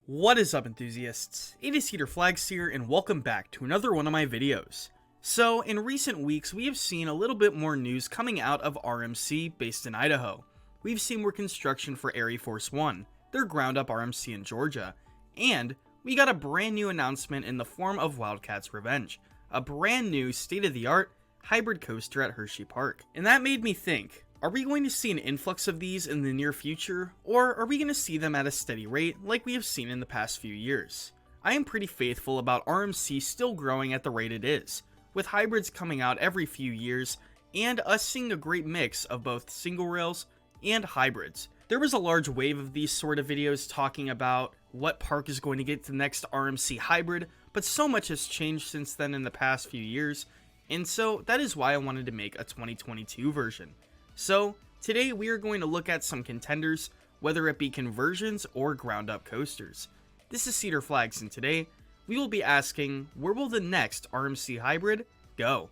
What is up, enthusiasts? It is Cedar Flags here, and welcome back to another one of my videos. So, in recent weeks, we have seen a little bit more news coming out of RMC based in Idaho. We've seen more construction for Air Force One, their ground up RMC in Georgia, and we got a brand new announcement in the form of Wildcats Revenge, a brand new state-of-the-art hybrid coaster at Hershey Park. And that made me think, are we going to see an influx of these in the near future, or are we going to see them at a steady rate like we have seen in the past few years? I am pretty faithful about RMC still growing at the rate it is, with hybrids coming out every few years, and us seeing a great mix of both single rails and hybrids. There was a large wave of these sort of videos talking about what park is going to get the next RMC hybrid, but so much has changed since then in the past few years, and so that is why I wanted to make a 2022 version. So, today we are going to look at some contenders, whether it be conversions or ground up coasters. This is Cedar Flags, and today we will be asking, where will the next RMC hybrid go?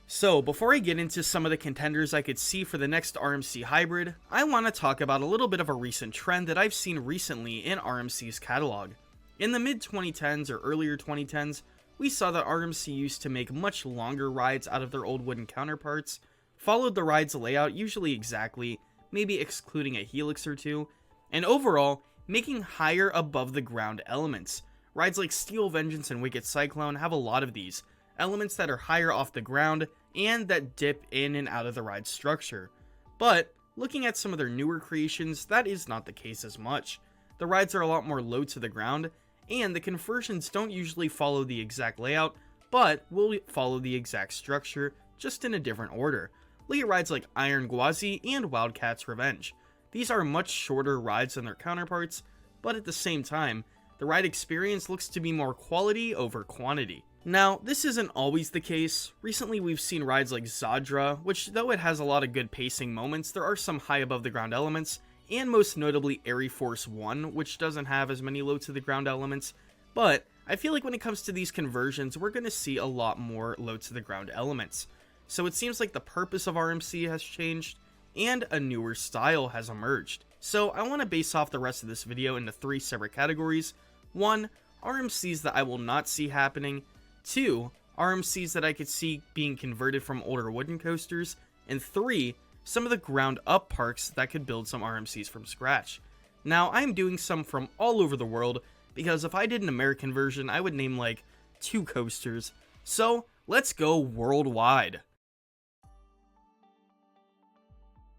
So, before I get into some of the contenders I could see for the next RMC hybrid, I want to talk about a little bit of a recent trend that I've seen recently in RMC's catalog. In the mid-2010s or earlier 2010s, we saw that RMC used to make much longer rides out of their old wooden counterparts, followed the ride's layout usually exactly, maybe excluding a helix or two, and overall, making higher above the ground elements. Rides like Steel Vengeance and Wicked Cyclone have a lot of these, elements that are higher off the ground and that dip in and out of the ride structure. But, looking at some of their newer creations, that is not the case as much. The rides are a lot more low to the ground, and the conversions don't usually follow the exact layout, but will follow the exact structure, just in a different order. Look at rides like Iron Gwazi and Wildcats Revenge. These are much shorter rides than their counterparts, but at the same time, the ride experience looks to be more quality over quantity. Now, this isn't always the case. Recently we've seen rides like Zadra, which though it has a lot of good pacing moments, there are some high above the ground elements, and most notably Air Force One, which doesn't have as many low to the ground elements, but I feel like when it comes to these conversions, we're going to see a lot more low to the ground elements. So it seems like the purpose of RMC has changed, and a newer style has emerged. So I want to base off the rest of this video into 3 separate categories. 1, RMCs that I will not see happening. 2, RMCs that I could see being converted from older wooden coasters. And 3, some of the ground up parks that could build some RMCs from scratch. Now, I'm doing some from all over the world, because if I did an American version, I would name like 2 coasters. So, let's go worldwide.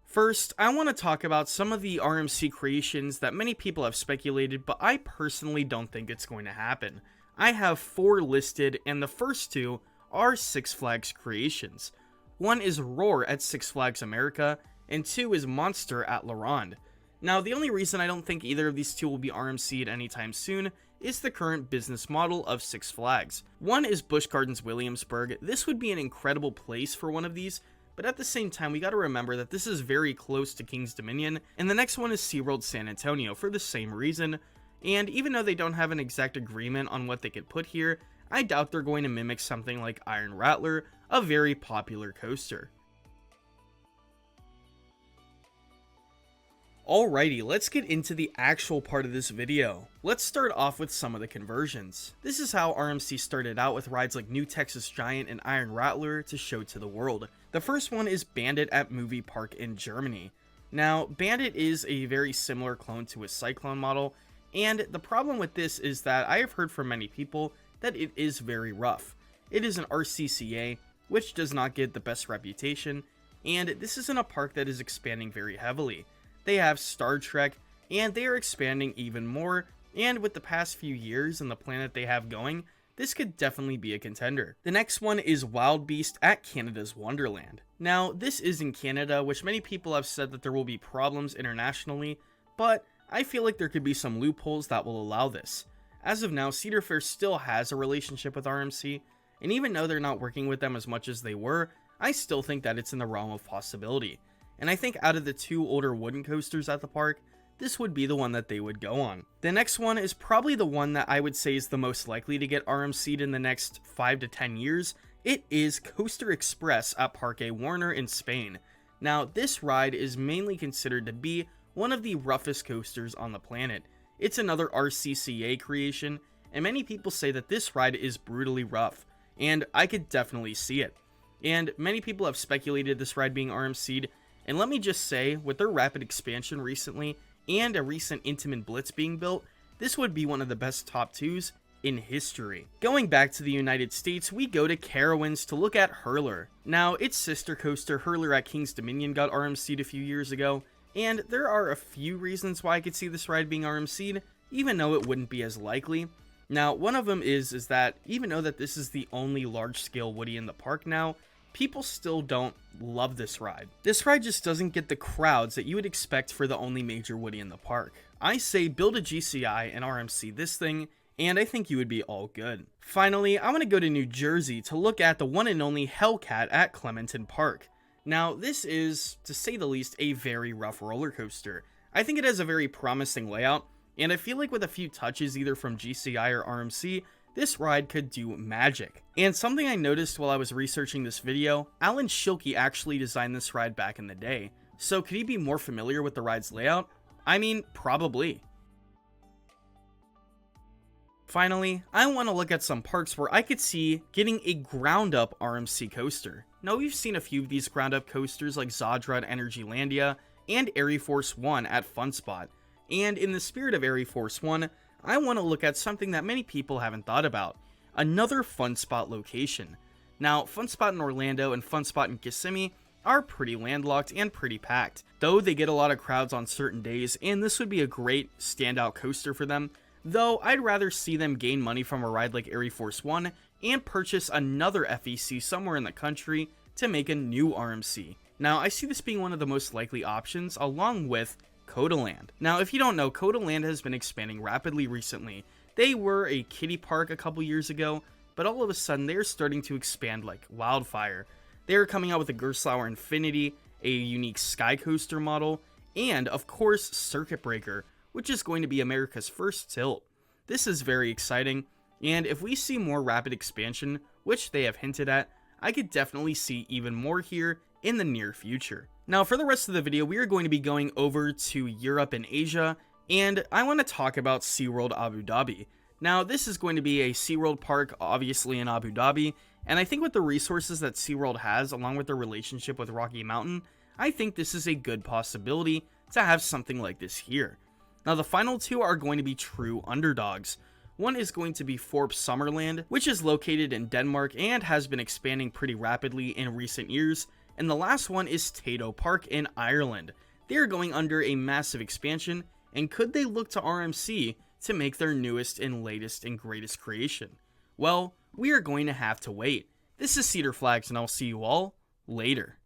First, I want to talk about some of the RMC creations that many people have speculated, but I personally don't think it's going to happen. I have 4 listed, and the first 2 are Six Flags creations. 1 is Roar at Six Flags America, and 2 is Monster at La Ronde. Now, the only reason I don't think either of these 2 will be RMC'd anytime soon is the current business model of Six Flags. 1 is Busch Gardens Williamsburg. This would be an incredible place for one of these, but at the same time, we gotta remember that this is very close to King's Dominion, and the next one is SeaWorld San Antonio for the same reason, and even though they don't have an exact agreement on what they could put here, I doubt they're going to mimic something like Iron Rattler, a very popular coaster. Alrighty, let's get into the actual part of this video. Let's start off with some of the conversions. This is how RMC started out with rides like New Texas Giant and Iron Rattler to show to the world. The first one is Bandit at Movie Park in Germany. Now, Bandit is a very similar clone to a Cyclone model, and the problem with this is that I have heard from many people that it is very rough. It is an RCCA, which does not get the best reputation, and this isn't a park that is expanding very heavily. They have Star Trek, and they are expanding even more, and with the past few years and the plan that they have going, this could definitely be a contender. The next one is Wild Beast at Canada's Wonderland. Now, this is in Canada, which many people have said that there will be problems internationally, but I feel like there could be some loopholes that will allow this. As of now, Cedar Fair still has a relationship with RMC, and even though they're not working with them as much as they were, I still think that it's in the realm of possibility. And I think out of the 2 older wooden coasters at the park, this would be the one that they would go on. The next one is probably the one that I would say is the most likely to get RMC'd in the next 5 to 10 years. It is Coaster Express at Parque Warner in Spain. Now, this ride is mainly considered to be one of the roughest coasters on the planet. It's another RCCA creation, and many people say that this ride is brutally rough, and I could definitely see it. And many people have speculated this ride being RMC'd, and let me just say, with their rapid expansion recently, and a recent Intamin Blitz being built, this would be one of the best top 2s in history. Going back to the United States, we go to Carowinds to look at Hurler. Now, its sister coaster Hurler at King's Dominion got RMC'd a few years ago, and there are a few reasons why I could see this ride being RMC'd, even though it wouldn't be as likely. Now, one of them is that even though that this is the only large-scale Woody in the park now, people still don't love this ride. This ride just doesn't get the crowds that you would expect for the only major Woody in the park. I say build a GCI and RMC this thing, and I think you would be all good. Finally, I want to go to New Jersey to look at the one and only Hellcat at Clementon Park. Now, this is, to say the least, a very rough roller coaster. I think it has a very promising layout, and I feel like with a few touches either from GCI or RMC, this ride could do magic. And something I noticed while I was researching this video, Alan Schilke actually designed this ride back in the day. So could he be more familiar with the ride's layout? I mean, probably. Finally, I want to look at some parks where I could see getting a ground-up RMC coaster. Now, we've seen a few of these ground-up coasters like Zadra at Energylandia and Airy Force 1 at Fun Spot. And in the spirit of Airy Force 1, I want to look at something that many people haven't thought about. Another Fun Spot location. Now, Fun Spot in Orlando and Fun Spot in Kissimmee are pretty landlocked and pretty packed, though they get a lot of crowds on certain days, and this would be a great standout coaster for them. Though I'd rather see them gain money from a ride like Airy Force 1 and purchase another FEC somewhere in the country to make a new RMC. Now, I see this being one of the most likely options along with Codaland. Now, if you don't know, Codaland has been expanding rapidly recently. They were a kiddie park a couple years ago, but all of a sudden they're starting to expand like wildfire. They're coming out with a Gerstlauer Infinity, a unique Sky Coaster model, and of course Circuit Breaker, which is going to be America's first tilt. This is very exciting, and if we see more rapid expansion, which they have hinted at, I could definitely see even more here in the near future. Now, for the rest of the video, we are going to be going over to Europe and Asia, and I want to talk about SeaWorld Abu Dhabi. Now, this is going to be a SeaWorld park, obviously in Abu Dhabi, and I think with the resources that SeaWorld has, along with their relationship with Rocky Mountain, I think this is a good possibility to have something like this here. Now, the final two are going to be true underdogs. One is going to be Forp Summerland, which is located in Denmark and has been expanding pretty rapidly in recent years. And the last one is Tato Park in Ireland. They are going under a massive expansion, and could they look to RMC to make their newest and latest and greatest creation? Well, we are going to have to wait. This is Cedar Flags, and I'll see you all later.